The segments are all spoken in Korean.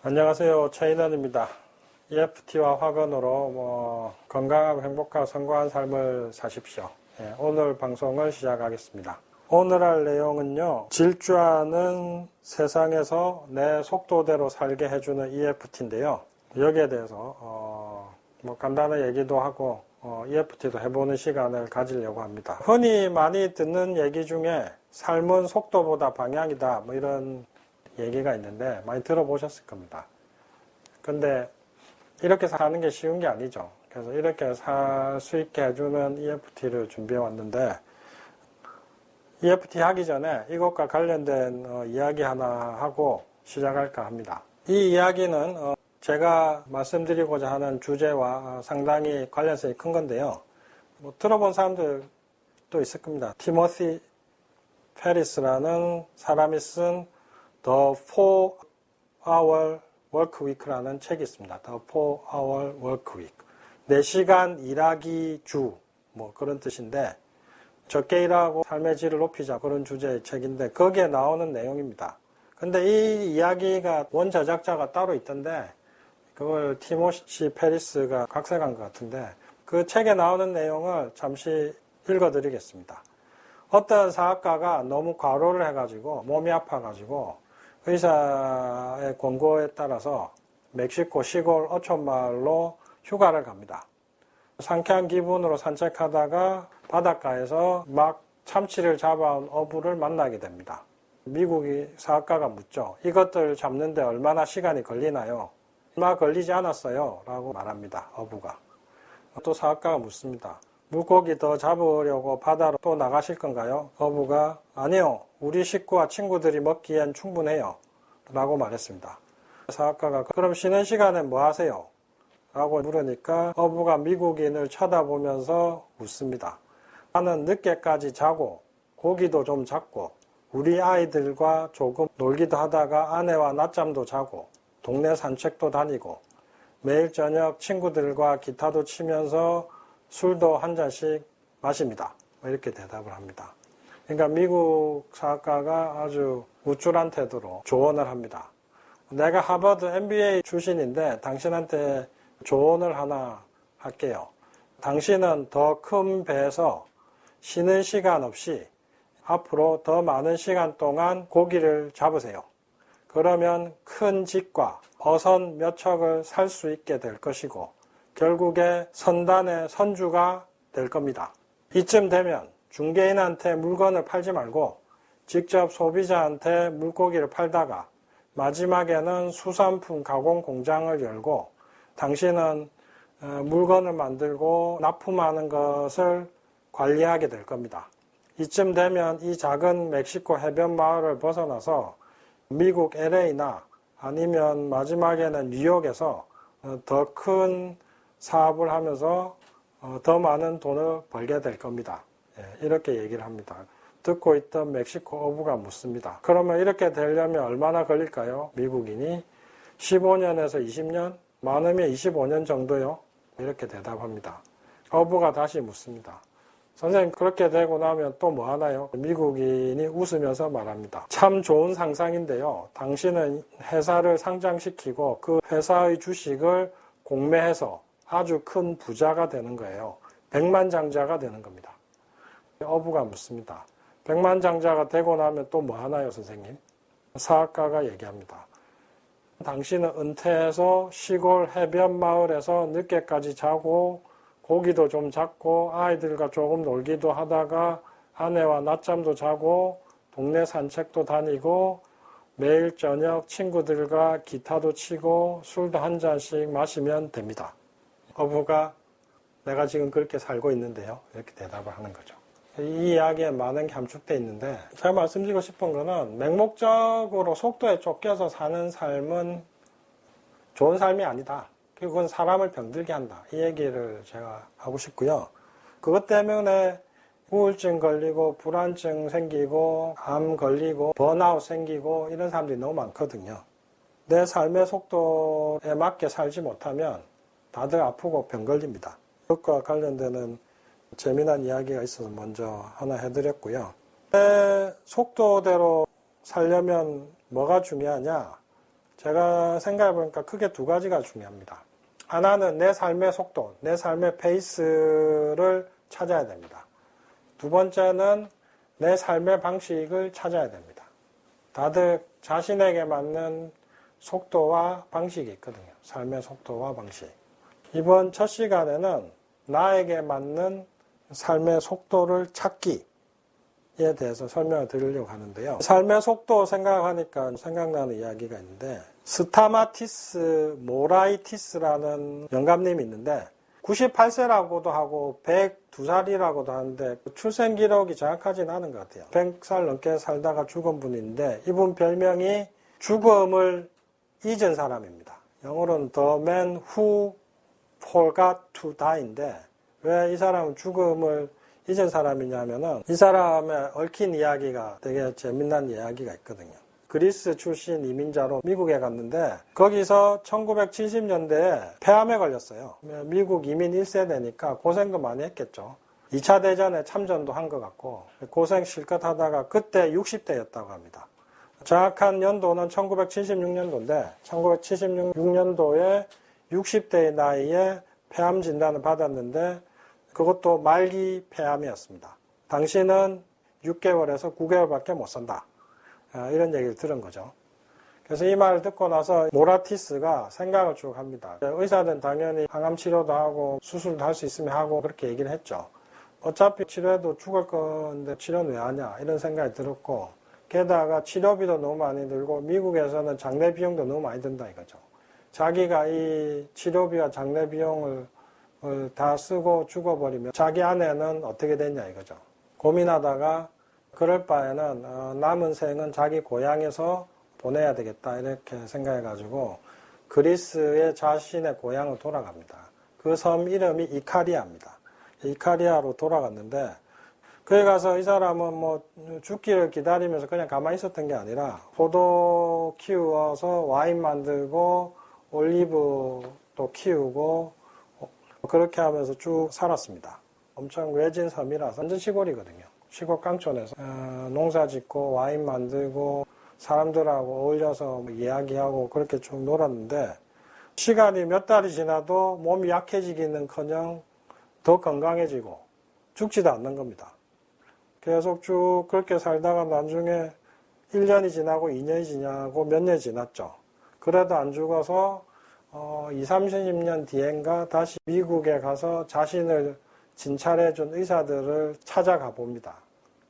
안녕하세요. 최인원입니다. EFT와 화건으로 건강하고 행복하고 성공한 삶을 사십시오. 오늘 방송을 시작하겠습니다. 오늘 할 내용은요, 질주하는 세상에서 내 속도대로 살게 해주는 EFT인데요. 여기에 대해서 간단한 얘기도 하고 EFT도 해보는 시간을 가지려고 합니다. 흔히 많이 듣는 얘기 중에 삶은 속도보다 방향이다, 이런 얘기가 있는데 많이 들어보셨을 겁니다. 근데 이렇게 사는 게 쉬운 게 아니죠. 그래서 이렇게 살 수 있게 해주는 EFT를 준비해 왔는데, EFT 하기 전에 이것과 관련된 이야기 하나 하고 시작할까 합니다. 이 이야기는 제가 말씀드리고자 하는 주제와 상당히 관련성이 큰 건데요. 들어본 사람들도 있을 겁니다. 티모시 페리스라는 사람이 쓴 The 4-Hour Workweek라는 책이 있습니다. The 4-Hour Workweek. 4시간 일하기 주, 그런 뜻인데, 적게 일하고 삶의 질을 높이자, 그런 주제의 책인데, 거기에 나오는 내용입니다. 근데 이 이야기가 원저작자가 따로 있던데, 그걸 티모시 페리스가 각색한 것 같은데, 그 책에 나오는 내용을 잠시 읽어드리겠습니다. 어떤 사학가가 너무 과로를 해가지고, 몸이 아파가지고, 의사의 권고에 따라서 멕시코 시골 어촌마을로 휴가를 갑니다. 상쾌한 기분으로 산책하다가 바닷가에서 막 참치를 잡아온 어부를 만나게 됩니다. 미국이 사학가가 묻죠. 이것들 잡는데 얼마나 시간이 걸리나요? 얼마 걸리지 않았어요. 라고 말합니다. 어부가. 또 사학가가 묻습니다. 물고기 더 잡으려고 바다로 또 나가실 건가요? 어부가 아니요. 우리 식구와 친구들이 먹기엔 충분해요. 라고 말했습니다. 사학가가 그럼 쉬는 시간에 뭐 하세요? 라고 물으니까 어부가 미국인을 쳐다보면서 웃습니다. 나는 늦게까지 자고 고기도 좀 잡고 우리 아이들과 조금 놀기도 하다가 아내와 낮잠도 자고 동네 산책도 다니고 매일 저녁 친구들과 기타도 치면서 술도 한 잔씩 마십니다. 이렇게 대답을 합니다. 그러니까 미국 사학가가 아주 우쭐한 태도로 조언을 합니다. 내가 하버드 MBA 출신인데 당신한테 조언을 하나 할게요. 당신은 더 큰 배에서 쉬는 시간 없이 앞으로 더 많은 시간 동안 고기를 잡으세요. 그러면 큰 집과 어선 몇 척을 살 수 있게 될 것이고 결국에 선단의 선주가 될 겁니다. 이쯤 되면 중개인한테 물건을 팔지 말고 직접 소비자한테 물고기를 팔다가 마지막에는 수산품 가공 공장을 열고 당신은 물건을 만들고 납품하는 것을 관리하게 될 겁니다. 이쯤 되면 이 작은 멕시코 해변 마을을 벗어나서 미국 LA나 아니면 마지막에는 뉴욕에서 더 큰 사업을 하면서 더 많은 돈을 벌게 될 겁니다. 이렇게 얘기를 합니다. 듣고 있던 멕시코 어부가 묻습니다. 그러면 이렇게 되려면 얼마나 걸릴까요? 미국인이 15년에서 20년? 많으면 25년 정도요? 이렇게 대답합니다. 어부가 다시 묻습니다. 선생님 그렇게 되고 나면 또 뭐 하나요? 미국인이 웃으면서 말합니다. 참 좋은 상상인데요. 당신은 회사를 상장시키고 그 회사의 주식을 공매해서 아주 큰 부자가 되는 거예요. 백만장자가 되는 겁니다. 어부가 묻습니다. 백만장자가 되고 나면 또 뭐 하나요, 선생님? 사학가가 얘기합니다. 당신은 은퇴해서 시골 해변 마을에서 늦게까지 자고 고기도 좀 잡고 아이들과 조금 놀기도 하다가 아내와 낮잠도 자고 동네 산책도 다니고 매일 저녁 친구들과 기타도 치고 술도 한 잔씩 마시면 됩니다. 어부가 내가 지금 그렇게 살고 있는데요. 이렇게 대답을 하는 거죠. 이 이야기에 많은 게 함축되어 있는데 제가 말씀드리고 싶은 거는 맹목적으로 속도에 쫓겨서 사는 삶은 좋은 삶이 아니다. 그건 사람을 병들게 한다. 이 얘기를 제가 하고 싶고요. 그것 때문에 우울증 걸리고 불안증 생기고 암 걸리고 번아웃 생기고 이런 사람들이 너무 많거든요. 내 삶의 속도에 맞게 살지 못하면 다들 아프고 병 걸립니다. 그것과 관련되는 재미난 이야기가 있어서 먼저 하나 해드렸고요. 내 속도대로 살려면 뭐가 중요하냐? 제가 생각해 보니까 크게 두 가지가 중요합니다. 하나는 내 삶의 속도, 내 삶의 페이스를 찾아야 됩니다. 두 번째는 내 삶의 방식을 찾아야 됩니다. 다들 자신에게 맞는 속도와 방식이 있거든요. 삶의 속도와 방식. 이번 첫 시간에는 나에게 맞는 삶의 속도를 찾기에 대해서 설명을 드리려고 하는데요. 삶의 속도 생각하니까 생각나는 이야기가 있는데 스타마티스 모라이티스라는 영감님이 있는데 98세라고도 하고 102살이라고도 하는데 출생 기록이 정확하진 않은 것 같아요. 100살 넘게 살다가 죽은 분인데 이분 별명이 죽음을 잊은 사람입니다. 영어로는 The Man Who Forgot to Die인데 왜 이 사람은 죽음을 잊은 사람이냐면은 이 사람의 얽힌 이야기가 되게 재미난 이야기가 있거든요. 그리스 출신 이민자로 미국에 갔는데 거기서 1970년대에 폐암에 걸렸어요. 미국 이민 1세대니까 고생도 많이 했겠죠. 2차 대전에 참전도 한 것 같고 고생 실컷 하다가 그때 60대였다고 합니다. 정확한 연도는 1976년도인데 1976년도에 60대의 나이에 폐암 진단을 받았는데 그것도 말기 폐암이었습니다. 당신은 6개월에서 9개월밖에 못 산다. 이런 얘기를 들은 거죠. 그래서 이 말을 듣고 나서 모라티스가 생각을 쭉 합니다. 의사들은 당연히 항암 치료도 하고 수술도 할 수 있으면 하고 그렇게 얘기를 했죠. 어차피 치료해도 죽을 건데 치료는 왜 하냐 이런 생각이 들었고 게다가 치료비도 너무 많이 들고 미국에서는 장례 비용도 너무 많이 든다 이거죠. 자기가 이 치료비와 장례 비용을 다 쓰고 죽어버리면 자기 아내는 어떻게 되냐 이거죠. 고민하다가 그럴 바에는 남은 생은 자기 고향에서 보내야 되겠다 이렇게 생각해가지고 그리스의 자신의 고향으로 돌아갑니다. 그 섬 이름이 이카리아입니다. 이카리아로 돌아갔는데 거기 가서 이 사람은 뭐 죽기를 기다리면서 그냥 가만히 있었던 게 아니라 포도 키워서 와인 만들고 올리브도 키우고 그렇게 하면서 쭉 살았습니다. 엄청 외진 섬이라서 완전 시골이거든요. 시골 깡촌에서 농사 짓고 와인 만들고 사람들하고 어울려서 이야기하고 그렇게 쭉 놀았는데 시간이 몇 달이 지나도 몸이 약해지기는커녕 더 건강해지고 죽지도 않는 겁니다. 계속 쭉 그렇게 살다가 나중에 1년이 지나고 2년이 지나고 몇 년이 지났죠. 그래도 안 죽어서 20, 30년 뒤엔가 다시 미국에 가서 자신을 진찰해준 의사들을 찾아가 봅니다.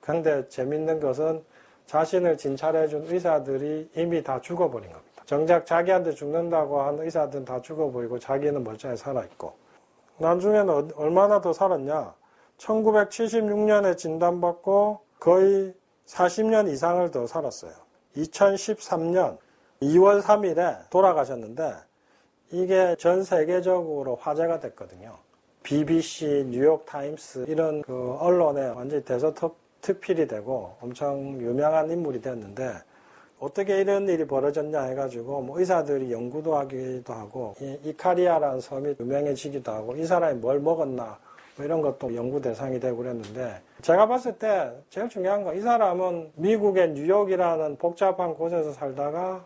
그런데 재밌는 것은 자신을 진찰해준 의사들이 이미 다 죽어버린 겁니다. 정작 자기한테 죽는다고 한 의사들은 다 죽어버리고 자기는 멀쩡히 살아있고 나중에는 얼마나 더 살았냐. 1976년에 진단받고 거의 40년 이상을 더 살았어요. 2013년 2월 3일에 돌아가셨는데 이게 전 세계적으로 화제가 됐거든요. BBC, 뉴욕타임스 이런 그 언론에 완전히 대서특필이 되고 엄청 유명한 인물이 됐는데 어떻게 이런 일이 벌어졌냐 해가지고 뭐 의사들이 연구도 하기도 하고 이카리아라는 섬이 유명해지기도 하고 이 사람이 뭘 먹었나 뭐 이런 것도 연구 대상이 되고 그랬는데 제가 봤을 때 제일 중요한 건 이 사람은 미국의 뉴욕이라는 복잡한 곳에서 살다가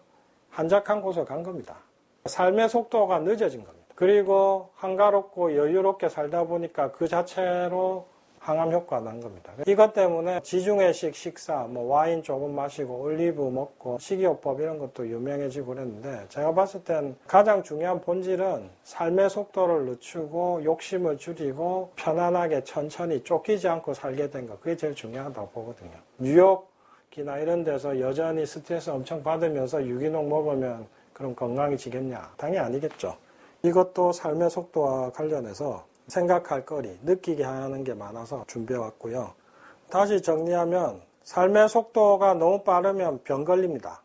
한적한 곳으로 간 겁니다. 삶의 속도가 늦어진 겁니다. 그리고 한가롭고 여유롭게 살다 보니까 그 자체로 항암 효과가 난 겁니다. 이것 때문에 지중해식 식사, 뭐 와인 조금 마시고 올리브 먹고 식이요법 이런 것도 유명해지고 그랬는데 제가 봤을 땐 가장 중요한 본질은 삶의 속도를 늦추고 욕심을 줄이고 편안하게 천천히 쫓기지 않고 살게 된 것. 그게 제일 중요하다고 보거든요. 뉴욕이나 이런 데서 여전히 스트레스 엄청 받으면서 유기농 먹으면 그럼 건강해지겠냐? 당연히 아니겠죠. 이것도 삶의 속도와 관련해서 생각할 거리, 느끼게 하는 게 많아서 준비해왔고요. 다시 정리하면 삶의 속도가 너무 빠르면 병 걸립니다.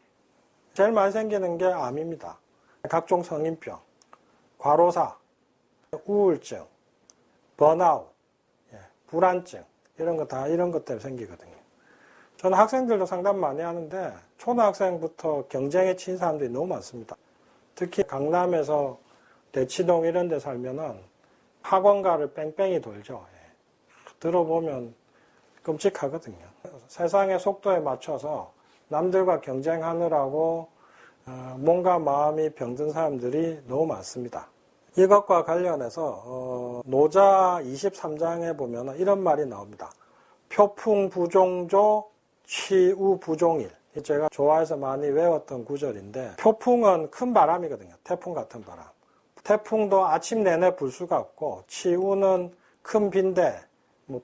제일 많이 생기는 게 암입니다. 각종 성인병, 과로사, 우울증, 번아웃, 불안증 이런 거 다 이런 것 때문에 생기거든요. 저는 학생들도 상담 많이 하는데 초등학생부터 경쟁에 친 사람들이 너무 많습니다. 특히 강남에서 대치동 이런 데 살면은 학원가를 뺑뺑이 돌죠. 들어보면 끔찍하거든요. 세상의 속도에 맞춰서 남들과 경쟁하느라고 몸과 마음이 병든 사람들이 너무 많습니다. 이것과 관련해서 노자 23장에 보면 이런 말이 나옵니다. 표풍부종조 치우부종일. 제가 좋아해서 많이 외웠던 구절인데, 표풍은 큰 바람이거든요. 태풍 같은 바람. 태풍도 아침 내내 불 수가 없고, 치우는 큰 비인데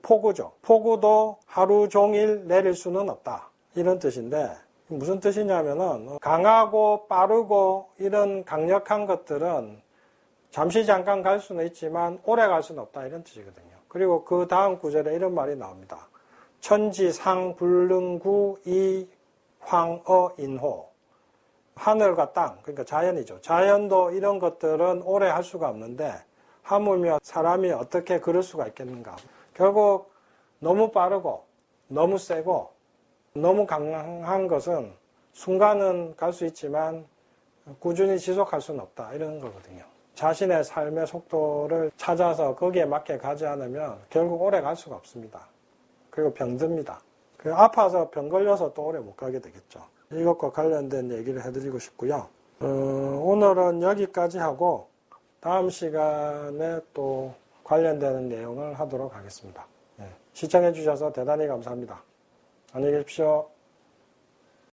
폭우죠. 폭우도 하루 종일 내릴 수는 없다. 이런 뜻인데, 무슨 뜻이냐면은 강하고 빠르고 이런 강력한 것들은 잠시 잠깐 갈 수는 있지만 오래 갈 수는 없다. 이런 뜻이거든요. 그리고 그 다음 구절에 이런 말이 나옵니다. 천지상 불능구 이황어인호. 하늘과 땅, 그러니까 자연이죠. 자연도 이런 것들은 오래 할 수가 없는데 하물며 사람이 어떻게 그럴 수가 있겠는가. 결국 너무 빠르고 너무 세고 너무 강한 것은 순간은 갈 수 있지만 꾸준히 지속할 수는 없다. 이런 거거든요. 자신의 삶의 속도를 찾아서 거기에 맞게 가지 않으면 결국 오래 갈 수가 없습니다. 그리고 병듭니다. 아파서 병 걸려서 또 오래 못 가게 되겠죠. 이것과 관련된 얘기를 해드리고 싶고요. 오늘은 여기까지 하고 다음 시간에 또 관련되는 내용을 하도록 하겠습니다. 시청해 주셔서 대단히 감사합니다. 안녕히 계십시오.